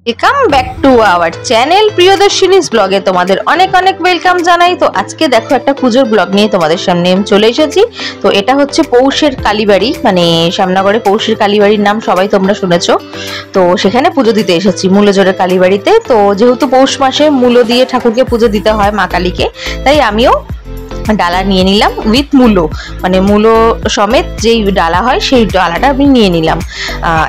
Welcome back to our channel Priyadarshini's ব্লগে তোমাদের অনেক অনেক ওয়েলকাম জানাই। তো আজকে দেখো একটা পুজোর ব্লগ নিয়ে তোমাদের সামনে চলে এসেছি। তো এটা হচ্ছে পৌষের কালীবাড়ি, মানে শ্যামনগরে পৌষের কালীবাড়ির নাম সবাই তোমরা শুনেছো। তো সেখানে পুজো দিতে এসেছি মূলজোড়ের কালীবাড়িতে। তো যেহেতু পৌষ মাসে মূলো দিয়ে ঠাকুরকে পুজো দিতে হয় মা কালীকে, তাই আমিও ডালা নিয়ে নিলাম উইথ মূলো, মানে মূলো সমেত যেই ডালা হয় সেই ডালাটা আমি নিয়ে নিলাম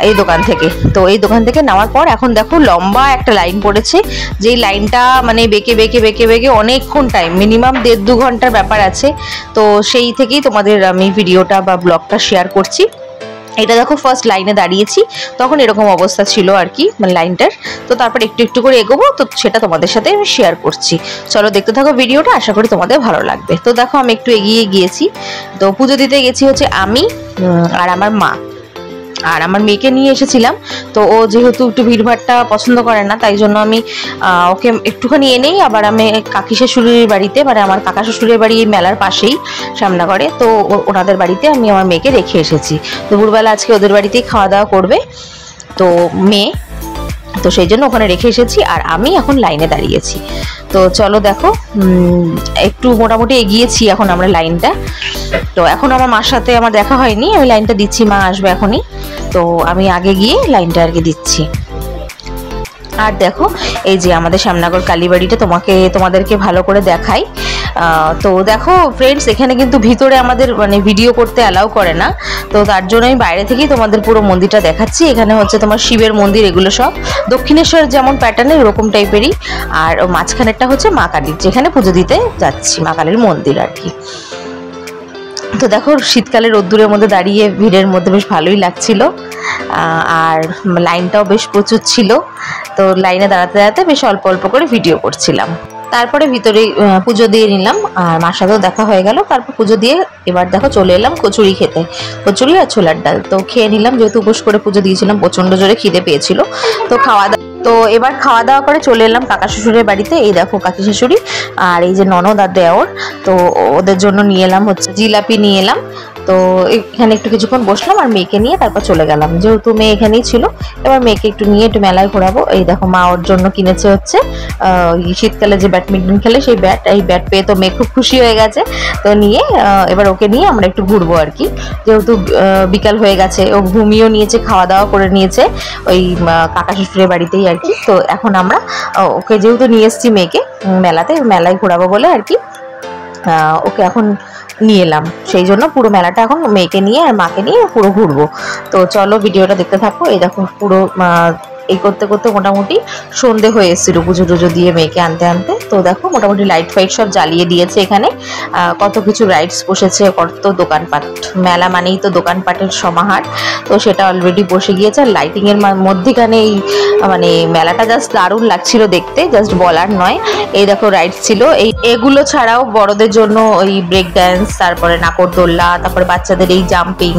এই দোকান থেকে। তো এই দোকান থেকে নেওয়ার পর এখন দেখো লম্বা একটা লাইন পড়েছে, যেই লাইনটা মানে বেঁকে বেঁকে বেঁকে বেঁকে অনেকক্ষণ টাইম, মিনিমাম 1.5-2 ঘন্টার ব্যাপার আছে। তো সেই থেকেই তোমাদের আমি ভিডিওটা বা ব্লগটা শেয়ার করছি। এটা দেখো ফার্স্ট লাইনে দাঁড়িয়েছি, তখন এরকম অবস্থা ছিল আর কি, মানে লাইনটার। তো তারপর একটু একটু করে এগোবো, তো সেটা তোমাদের সাথে আমি শেয়ার করছি। চলো দেখতে থাকো ভিডিওটা, আশা করি তোমাদের ভালো লাগবে। তো দেখো আমি একটু এগিয়ে গিয়েছি। তো পুজো দিতে গেছি হচ্ছে আমি আর আমার মা আর আমার মেয়েকে নিয়ে এসেছিলাম। তো ও যেহেতু একটু ভিড়ভাড়টা পছন্দ করে না, তাই জন্য আমি ওকে একটুখানি এনেই আবার আমি কাকি শাশুড়ির বাড়িতে, মানে আমার কাকা শ্বশুরের বাড়ি এই মেলার পাশেই শ্যামনগরে, তো ওনাদের বাড়িতে আমি আমার মেয়েকে রেখে এসেছি। দুপুরবেলা আজকে ওদের বাড়িতেই খাওয়া দাওয়া করবে তো মেয়ে, তো সেই জন্য ওখানে রেখে এসেছি আর আমি এখন লাইনে দাঁড়িয়েছি। তো চলো দেখো একটু মোটামুটি এগিয়েছি এখন আমরা লাইনটা। তো এখন আমার মার সাথে আমার দেখা হয়নি, আমি লাইনটা দিচ্ছি, মা আসবে এখনই। তো আমি আগে গিয়ে লাইনটা আর কি দিচ্ছি। আর দেখো এই যে আমাদের শ্যামনগর কালীবাড়িটা তোমাদেরকে ভালো করে দেখাই। তো দেখো ফ্রেন্ডস, এখানে কিন্তু ভিতরে আমাদের মানে ভিডিও করতে অ্যালাউ করে না, তো তার জন্য আমি বাইরে থেকেই তোমাদের পুরো মন্দিরটা দেখাচ্ছি। এখানে হচ্ছে তোমার শিবের মন্দির, এগুলো সব দক্ষিণেশ্বর যেমন প্যাটার্নের ওরকম টাইপেরই। আর মাঝখানেরটা হচ্ছে মা কালীর, যেখানে পুজো দিতে যাচ্ছি, মা কালীর মন্দির আর কি। তো দেখো শীতকালে রোদ্দুরের মধ্যে দাঁড়িয়ে ভিড়ের মধ্যে বেশ ভালোই লাগছিল, আর লাইনটাও বেশ প্রচুর ছিল। তো লাইনে দাঁড়াতে দাঁড়াতে বেশ অল্প অল্প করে ভিডিও করছিলাম। তারপরে ভিতরে পুজো দিয়ে নিলাম আর মার সাথেও দেখা হয়ে গেল। তারপর পুজো দিয়ে এবার দেখো চলে এলাম কচুরি খেতে, কচুরি আর ছোলার ডাল। তো খেয়ে নিলাম, যেহেতু উপোস করে পুজো দিয়েছিলাম, প্রচণ্ড জোরে খিদে পেয়েছিল। তো এবার খাওয়া দাওয়া করে চলে এলাম কাকা শ্বশুরের বাড়িতে। এই দেখো কাকি শাশুড়ি আর এই যে ননদ আর দেওর, তো ওদের জন্য নিয়ে এলাম হচ্ছে জিলাপি নিয়ে এলাম। তো এখানে একটু কিছুক্ষণ বসলাম আর মেয়েকে নিয়ে তারপর চলে গেলাম, যেহেতু মেয়ে এখানেই ছিল। এবার মেয়েকে একটু নিয়ে একটু মেলায় ঘোরাবো। এই দেখো মা ওর জন্য কিনেছে হচ্ছে শীতকালে যে ব্যাডমিন্টন খেলে সেই ব্যাট, এই ব্যাট পেয়ে তো মেয়ে খুব খুশি হয়ে গেছে। তো নিয়ে এবার ওকে নিয়ে আমরা একটু ঘুরবো আর কি, যেহেতু বিকাল হয়ে গেছে, ও ঘুমিয়েও নিয়েছে, খাওয়া দাওয়া করে নিয়েছে ওই কাকা শ্বশুরের বাড়িতেই আর কি। তো এখন আমরা ওকে যেহেতু নিয়ে এসেছি মেয়েকে মেলায় ঘোরাবো বলে আর কি, ওকে এখন নিয়ে এলাম। সেই জন্য পুরো মেলাটা এখন মেয়েকে নিয়ে আর মাকে নিয়ে পুরো ঘুরবো। তো চলো ভিডিওটা দেখতে থাকো। এই দেখো পুরো এই করতে করতে মোটামুটি সন্ধে হয়ে এসেছিল পুজো টুজো দিয়ে মেয়েকে আনতে আনতে। তো দেখো মোটামুটি লাইট ফাইট সব জ্বালিয়ে দিয়েছে এখানে, কত কিছু রাইডস বসেছে, কত দোকানপাট, মেলা মানেই তো দোকানপাটের সমাহার। তো সেটা অলরেডি বসে গিয়েছে। আর লাইটিংয়ের মধ্যেখানে এই মানে মেলাটা জাস্ট দারুণ লাগছিল দেখতে, জাস্ট বলার নয়। এই দেখো রাইডস ছিল, এগুলো ছাড়াও বড়দের জন্য ওই ব্রেক ড্যান্স, তারপরে নাকরদোল্লা, তারপরে বাচ্চাদের এই জাম্পিং,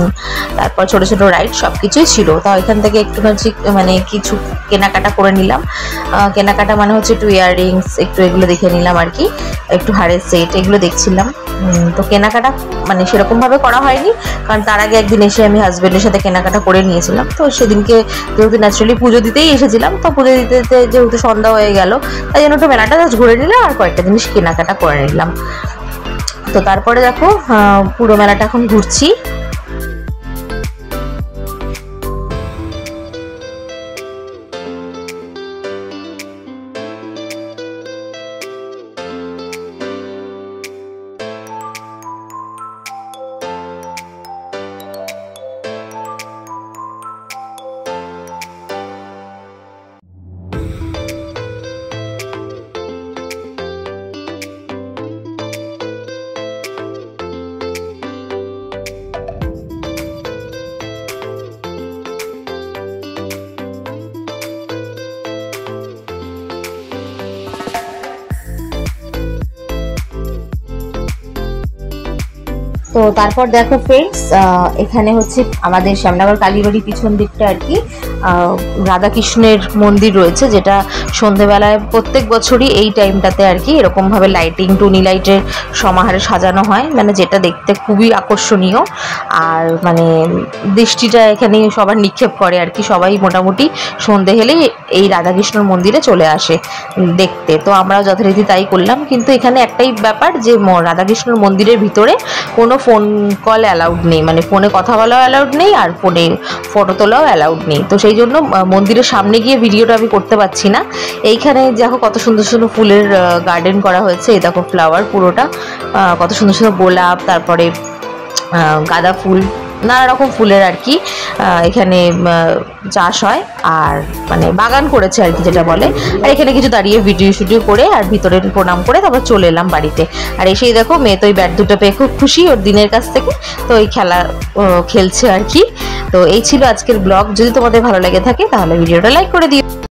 তারপর ছোট ছোট রাইড সব কিছুই ছিল। তো এখান থেকে একটুখানি মানে কিছু কেনাকাটা করে নিলাম। কেনাকাটা মানে হচ্ছে একটু ইয়াররিংস, একটু এগুলো দেখে নিলাম আর কি, একটু হারের সেট, এগুলো দেখছিলাম। তো কেনাকাটা মানে সেরকম ভাবে করা হয়নি, কারণ তার আগে একদিন এসে আমি হাজবেন্ডের সাথে কেনাকাটা করে নিয়েছিলাম। তো সেদিনকে যেহেতু ন্যাচারালি পুজো দিতেই এসেছিলাম, তো পুজো দিতে দিতে যেহেতু সন্ধ্যা হয়ে গেল, তাই জন্য একটু মেলাটা জাস্ট ঘুরে নিলাম আর কয়েকটা জিনিস কেনাকাটা করে নিলাম। তো তারপরে দেখো পুরো মেলাটা এখন ঘুরছি। তো তারপর দেখো ফ্রেন্ডস, এখানে হচ্ছে আমাদের শ্যামনগর কালীবাড়ির পিছন দিকটা আর কি, রাধাকৃষ্ণের মন্দির রয়েছে, যেটা সন্ধেবেলায় প্রত্যেক বছরই এই টাইমটাতে আর কি এরকমভাবে লাইটিং, টুনি লাইটের সমাহারে সাজানো হয়, মানে যেটা দেখতে খুবই আকর্ষণীয়। আর মানে দৃষ্টিটা এখানে সবার নিক্ষেপ করে আর কি, সবাই মোটামুটি সন্ধে হলেই এই রাধাকৃষ্ণর মন্দিরে চলে আসে দেখতে। তো আমরাও যথারীতি তাই করলাম, কিন্তু এখানে একটাই ব্যাপার যে রাধাকৃষ্ণর মন্দিরের ভিতরে কোনো ফোন কল অ্যালাউড নেই, মানে ফোনে কথা বলাও অ্যালাউড নেই আর ফোনে ফটো তোলাও অ্যালাউড নেই। তো সেই জন্য মন্দিরের সামনে গিয়ে ভিডিওটা আমি করতে পারছি না। এইখানে দেখো কত সুন্দর সুন্দর ফুলের গার্ডেন করা হয়েছে, এই দেখো ফ্লাওয়ার পুরোটা, কত সুন্দর সুন্দর গোলাপ, তারপরে গাঁদা ফুল, নানা রকম ফুলের আর কি এখানে চাষ হয়, আর মানে বাগান করেছে আর কি যেটা বলে। আর এখানে কিছু দাঁড়িয়ে ভিডিও করে আর ভিতরে প্রণাম করে তারপর চলে এলাম বাড়িতে। আর এসেই দেখো মেয়ে তো ওই ব্যাট দুটো পেয়ে খুব খুশি ওর দিনের কাছ থেকে, তো ওই খেলা খেলছে আর কি। তো এই ছিল আজকের ব্লগ। যদি তোমাদের ভালো লেগে থাকে তাহলে ভিডিওটা লাইক করে দিও।